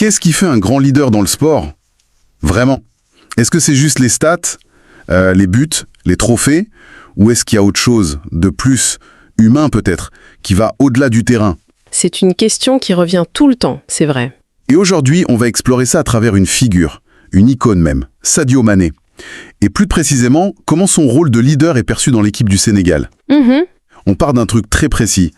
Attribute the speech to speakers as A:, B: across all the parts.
A: qu'est-ce qui fait un grand leader dans le sport? Vraiment? Est-ce que c'est juste les stats, les buts, les trophées, ou est-ce qu'il y a autre chose, de plus humain peut-être, qui va au-delà du terrain?
B: C'est une question qui revient tout le temps, c'est vrai.
A: Et aujourd'hui, on va explorer ça à travers une figure, une icône même, Sadio Mané. Et plus précisément, comment son rôle de leader est perçu dans l'équipe du Sénégal. On part d'un truc très précis,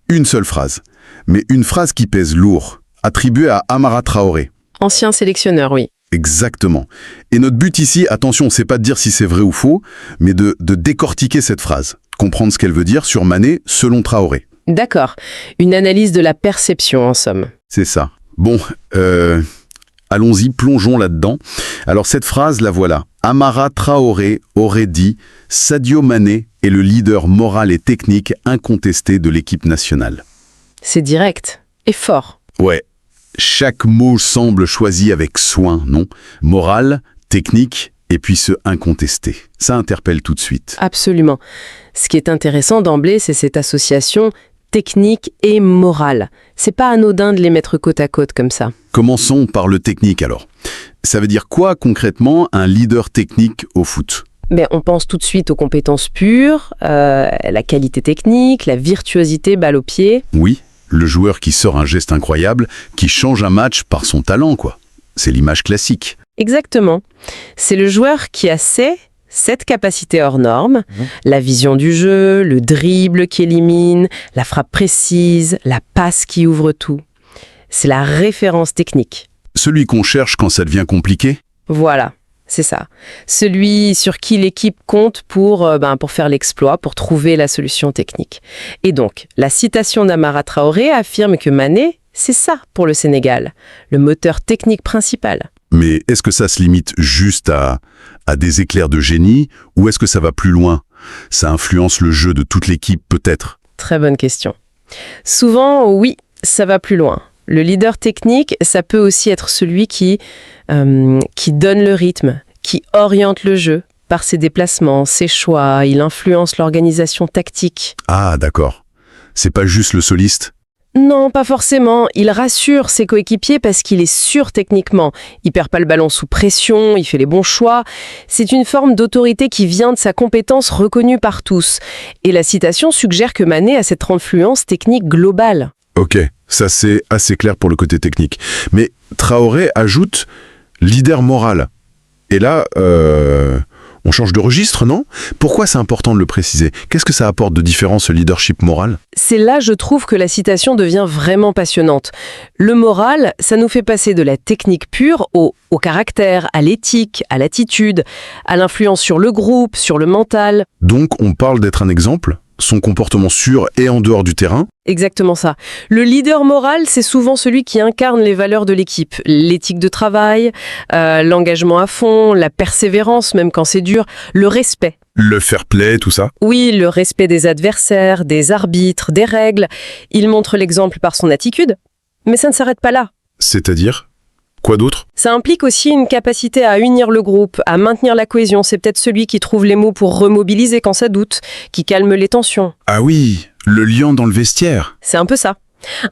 A: une seule phrase, mais une phrase qui pèse lourd, attribuée à Amara Traoré.
B: Ancien sélectionneur, oui.
A: Exactement. Et notre but ici, attention, c'est pas de dire si c'est vrai ou faux, mais de décortiquer cette phrase, comprendre ce qu'elle veut dire sur Mané selon Traoré.
B: D'accord. Une analyse de la perception, en somme.
A: C'est ça. Bon, allons-y, plongeons là-dedans. Alors cette phrase, la voilà. Amara Traoré aurait dit « Sadio Mané est le leader moral et technique incontesté de l'équipe nationale ».
B: C'est direct et fort.
A: Ouais. Chaque mot semble choisi avec soin, non? Moral, technique, et puis ce incontesté. Ça interpelle tout de suite.
B: Absolument. Ce qui est intéressant d'emblée, c'est cette association technique et morale. C'est pas anodin de les mettre côte à côte comme ça.
A: Commençons par le technique alors. Ça veut dire quoi concrètement un leader technique au foot?
B: Mais on pense tout de suite aux compétences pures, la qualité technique, la virtuosité balle au pied.
A: Oui, le joueur qui sort un geste incroyable, qui change un match par son talent, quoi. C'est l'image classique.
B: Exactement. C'est le joueur qui a cette capacité hors norme, la vision du jeu, le dribble qui élimine, la frappe précise, la passe qui ouvre tout. C'est la référence technique.
A: Celui qu'on cherche quand ça devient compliqué?
B: Voilà, c'est ça. Celui sur qui l'équipe compte pour faire l'exploit, pour trouver la solution technique. Et donc, la citation d'Amara Traoré affirme que Mané, c'est ça pour le Sénégal, le moteur technique principal.
A: Mais est-ce que ça se limite juste à des éclairs de génie ou est-ce que ça va plus loin? Ça influence le jeu de toute l'équipe peut-être?
B: Très bonne question. Souvent, oui, ça va plus loin. Le leader technique, ça peut aussi être celui qui donne le rythme, qui oriente le jeu par ses déplacements, ses choix, il influence l'organisation tactique.
A: Ah, d'accord. C'est pas juste le soliste?
B: Non, pas forcément. Il rassure ses coéquipiers parce qu'il est sûr techniquement. Il perd pas le ballon sous pression, il fait les bons choix. C'est une forme d'autorité qui vient de sa compétence reconnue par tous. Et la citation suggère que Mané a cette influence technique globale.
A: Ok, ça c'est assez clair pour le côté technique. Mais Traoré ajoute leader moral. Et là, on change de registre, non? Pourquoi c'est important de le préciser? Qu'est-ce que ça apporte de différent, ce leadership moral?
B: C'est là, je trouve, que la citation devient vraiment passionnante. Le moral, ça nous fait passer de la technique pure au caractère, à l'éthique, à l'attitude, à l'influence sur le groupe, sur le mental.
A: Donc on parle d'être un exemple? Son comportement sûr et en dehors du terrain?
B: Exactement ça. Le leader moral, c'est souvent celui qui incarne les valeurs de l'équipe. L'éthique de travail, l'engagement à fond, la persévérance, même quand c'est dur, le respect.
A: Le fair play, tout ça?
B: Oui, le respect des adversaires, des arbitres, des règles. Il montre l'exemple par son attitude. Mais ça ne s'arrête pas là.
A: C'est-à-dire? Quoi d'autre?
B: Ça implique aussi une capacité à unir le groupe, à maintenir la cohésion. C'est peut-être celui qui trouve les mots pour remobiliser quand ça doute, qui calme les tensions.
A: Ah oui, le lion dans le vestiaire.
B: C'est un peu ça.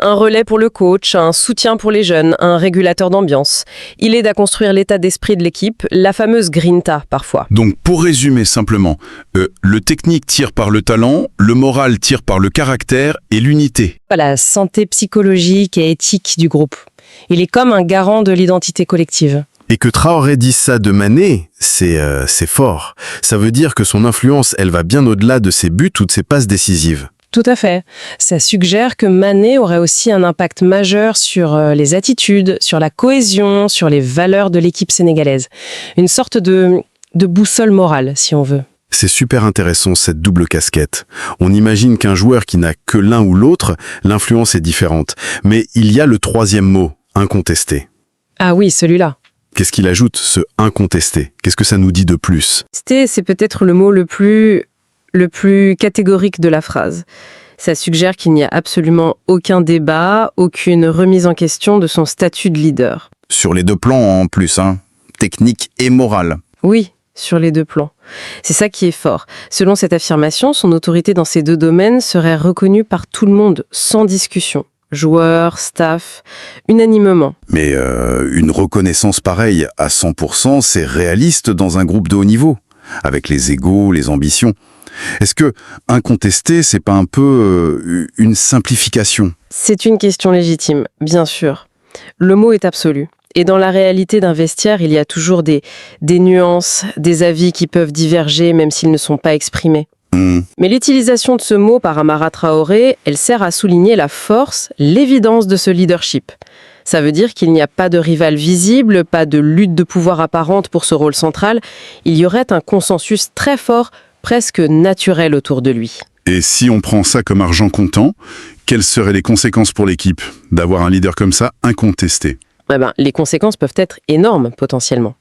B: Un relais pour le coach, un soutien pour les jeunes, un régulateur d'ambiance. Il aide à construire l'état d'esprit de l'équipe, la fameuse grinta parfois.
A: Donc pour résumer simplement, le technique tire par le talent, le moral tire par le caractère et l'unité.
B: La santé psychologique et éthique du groupe. Il est comme un garant de l'identité collective.
C: Et que Traoré dise ça de Mané, c'est fort. Ça veut dire que son influence, elle va bien au-delà de ses buts ou de ses passes décisives.
B: Tout à fait. Ça suggère que Mané aurait aussi un impact majeur sur les attitudes, sur la cohésion, sur les valeurs de l'équipe sénégalaise. Une sorte de boussole morale, si on veut.
C: C'est super intéressant, cette double casquette. On imagine qu'un joueur qui n'a que l'un ou l'autre, l'influence est différente. Mais il y a le troisième mot, incontesté.
B: Ah oui, celui-là.
C: Qu'est-ce qu'il ajoute, ce incontesté? Qu'est-ce que ça nous dit de plus?
B: C'est peut-être le mot le plus catégorique de la phrase. Ça suggère qu'il n'y a absolument aucun débat, aucune remise en question de son statut de leader.
D: Sur les deux plans en plus, technique et morale.
B: Oui, sur les deux plans. C'est ça qui est fort. Selon cette affirmation, son autorité dans ces deux domaines serait reconnue par tout le monde, sans discussion. joueurs, staff, unanimement.
A: Mais une reconnaissance pareille à 100%, c'est réaliste dans un groupe de haut niveau, avec les égos, les ambitions. Est-ce que incontesté, c'est pas un peu une simplification?
B: C'est une question légitime, bien sûr. Le mot est absolu. Et dans la réalité d'un vestiaire, il y a toujours des nuances, des avis qui peuvent diverger même s'ils ne sont pas exprimés. Mais l'utilisation de ce mot par Amara Traoré, elle sert à souligner la force, l'évidence de ce leadership. Ça veut dire qu'il n'y a pas de rival visible, pas de lutte de pouvoir apparente pour ce rôle central. Il y aurait un consensus très fort, presque naturel autour de lui.
A: Et si on prend ça comme argent comptant, quelles seraient les conséquences pour l'équipe d'avoir un leader comme ça incontesté?
B: Les conséquences peuvent être énormes, potentiellement.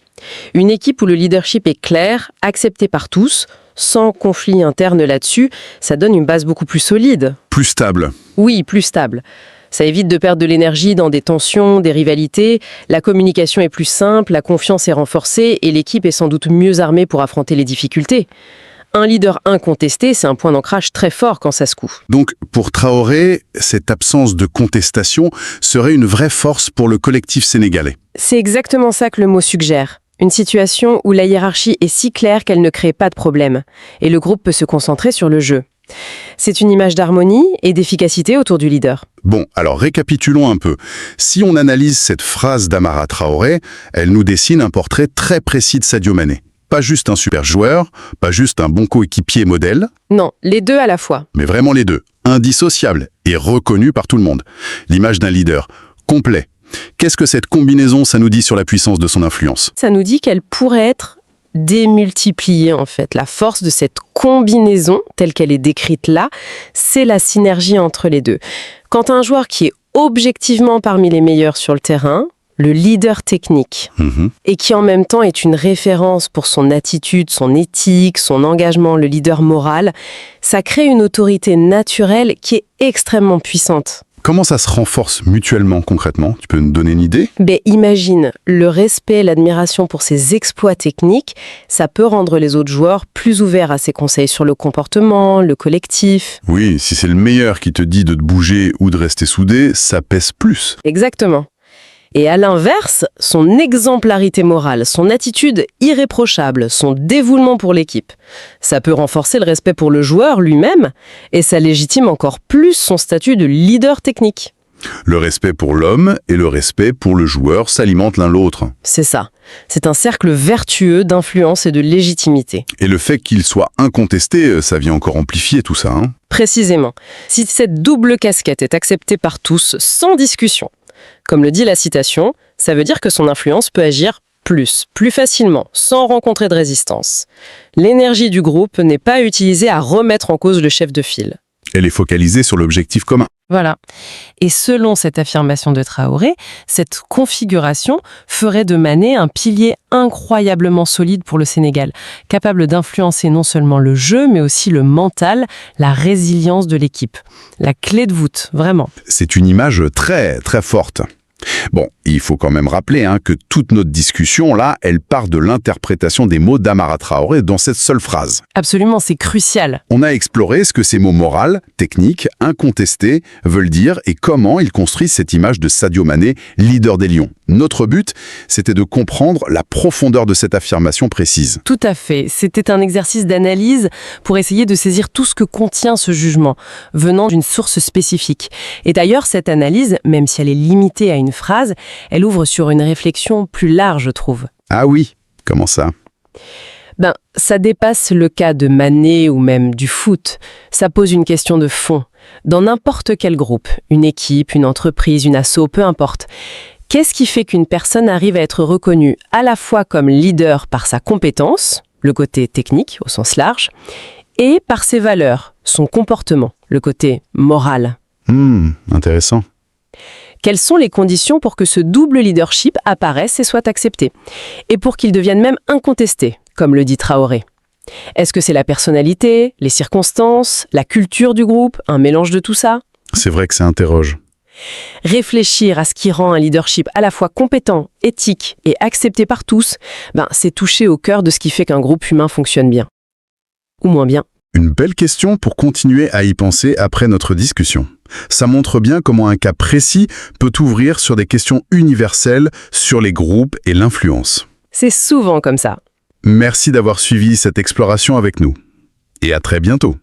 B: Une équipe où le leadership est clair, accepté par tous, sans conflit interne là-dessus, ça donne une base beaucoup plus solide.
A: Plus stable.
B: Oui, plus stable. Ça évite de perdre de l'énergie dans des tensions, des rivalités. La communication est plus simple, la confiance est renforcée et l'équipe est sans doute mieux armée pour affronter les difficultés. Un leader incontesté, c'est un point d'ancrage très fort quand ça secoue.
A: Donc, pour Traoré, cette absence de contestation serait une vraie force pour le collectif sénégalais.
B: C'est exactement ça que le mot suggère. Une situation où la hiérarchie est si claire qu'elle ne crée pas de problème. Et le groupe peut se concentrer sur le jeu. C'est une image d'harmonie et d'efficacité autour du leader.
A: Bon, alors récapitulons un peu. Si on analyse cette phrase d'Amara Traoré, elle nous dessine un portrait très précis de Sadio Mané. Pas juste un super joueur, pas juste un bon coéquipier modèle.
B: Non, les deux à la fois.
A: Mais vraiment les deux. Indissociable et reconnu par tout le monde. L'image d'un leader complet. Qu'est-ce que cette combinaison, ça nous dit sur la puissance de son influence?
B: Ça nous dit qu'elle pourrait être démultipliée, en fait. La force de cette combinaison, telle qu'elle est décrite là, c'est la synergie entre les deux. Quand un joueur qui est objectivement parmi les meilleurs sur le terrain, le leader technique, et qui en même temps est une référence pour son attitude, son éthique, son engagement, le leader moral, ça crée une autorité naturelle qui est extrêmement puissante.
A: Comment ça se renforce mutuellement, concrètement? Tu peux nous donner une idée?
B: Imagine, le respect, l'admiration pour ses exploits techniques, ça peut rendre les autres joueurs plus ouverts à ses conseils sur le comportement, le collectif.
A: Oui, si c'est le meilleur qui te dit de te bouger ou de rester soudé, ça pèse plus.
B: Exactement. Et à l'inverse, son exemplarité morale, son attitude irréprochable, son dévouement pour l'équipe, ça peut renforcer le respect pour le joueur lui-même et ça légitime encore plus son statut de leader technique.
A: Le respect pour l'homme et le respect pour le joueur s'alimentent l'un l'autre.
B: C'est ça. C'est un cercle vertueux d'influence et de légitimité.
A: Et le fait qu'il soit incontesté, ça vient encore amplifier tout ça, hein?
B: Précisément. Si cette double casquette est acceptée par tous sans discussion, comme le dit la citation, ça veut dire que son influence peut agir plus facilement, sans rencontrer de résistance. L'énergie du groupe n'est pas utilisée à remettre en cause le chef de file.
A: Elle est focalisée sur l'objectif commun.
B: Voilà. Et selon cette affirmation de Traoré, cette configuration ferait de Mané un pilier incroyablement solide pour le Sénégal, capable d'influencer non seulement le jeu, mais aussi le mental, la résilience de l'équipe. La clé de voûte, vraiment.
A: C'est une image très, très forte. Bon, il faut quand même rappeler que toute notre discussion, là, elle part de l'interprétation des mots d'Amara Traoré dans cette seule phrase.
B: Absolument, c'est crucial.
A: On a exploré ce que ces mots moral, technique, incontestés veulent dire et comment ils construisent cette image de Sadio Mané, leader des Lions. Notre but, c'était de comprendre la profondeur de cette affirmation précise.
B: Tout à fait. C'était un exercice d'analyse pour essayer de saisir tout ce que contient ce jugement, venant d'une source spécifique. Et d'ailleurs, cette analyse, même si elle est limitée à une phrase, elle ouvre sur une réflexion plus large, je trouve.
A: Ah oui, comment ça?
B: Ça dépasse le cas de Mané ou même du foot. Ça pose une question de fond. Dans n'importe quel groupe, une équipe, une entreprise, une asso, peu importe. Qu'est-ce qui fait qu'une personne arrive à être reconnue à la fois comme leader par sa compétence, le côté technique au sens large, et par ses valeurs, son comportement, le côté moral?
A: Intéressant.
B: Quelles sont les conditions pour que ce double leadership apparaisse et soit accepté? Et pour qu'il devienne même incontesté, comme le dit Traoré. Est-ce que c'est la personnalité, les circonstances, la culture du groupe, un mélange de tout ça?
A: C'est vrai que ça interroge.
B: Réfléchir à ce qui rend un leadership à la fois compétent, éthique et accepté par tous, c'est toucher au cœur de ce qui fait qu'un groupe humain fonctionne bien. Ou moins bien.
A: Une belle question pour continuer à y penser après notre discussion. Ça montre bien comment un cas précis peut ouvrir sur des questions universelles sur les groupes et l'influence.
B: C'est souvent comme ça.
A: Merci d'avoir suivi cette exploration avec nous. Et à très bientôt.